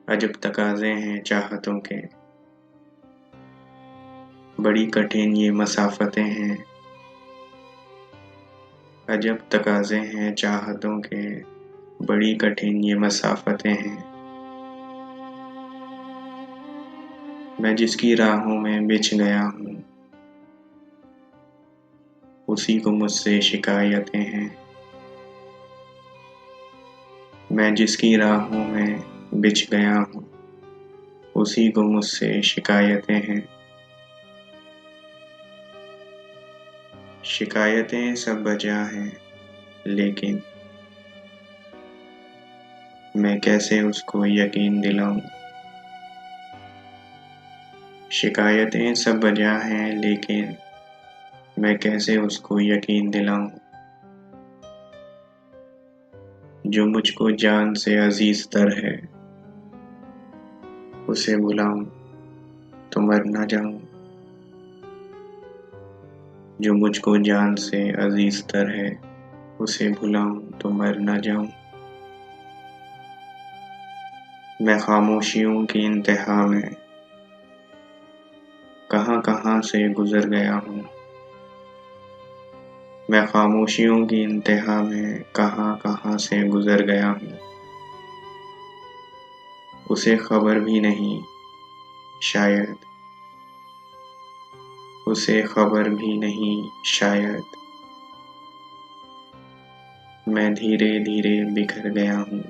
अजब तकाज़े हैं चाहतों के, बड़ी कठिन ये मसाफ़तें हैं। अजब तकाज़े हैं चाहतों के, बड़ी कठिन ये मसाफ़तें हैं। मैं जिसकी राहों में बिछ गया हूँ, उसी को मुझसे शिकायतें हैं। मैं जिसकी राहों में बिछ गया हूँ, उसी को मुझसे शिकायतें हैं। शिकायतें सब बजा हैं, लेकिन मैं कैसे उसको यकीन दिलाऊं। शिकायतें सब बजा हैं, लेकिन मैं कैसे उसको यकीन दिलाऊं। जो मुझको जान से अजीज तर है, उसे भुलाऊं तो मर न जाऊं। जो मुझको जान से अजीज तर है, उसे भुलाऊं तो मर न जाऊं। मैं खामोशियों की इंतहा में कहां कहां से गुजर गया हूं। मैं खामोशियों की इंतहा में कहां कहां से गुजर गया हूं। उसे खबर भी नहीं, शायद उसे खबर भी नहीं, शायद मैं धीरे धीरे बिखर गया हूँ।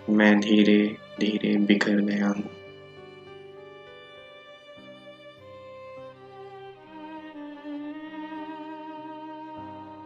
मैं धीरे धीरे बिखर गया हूँ।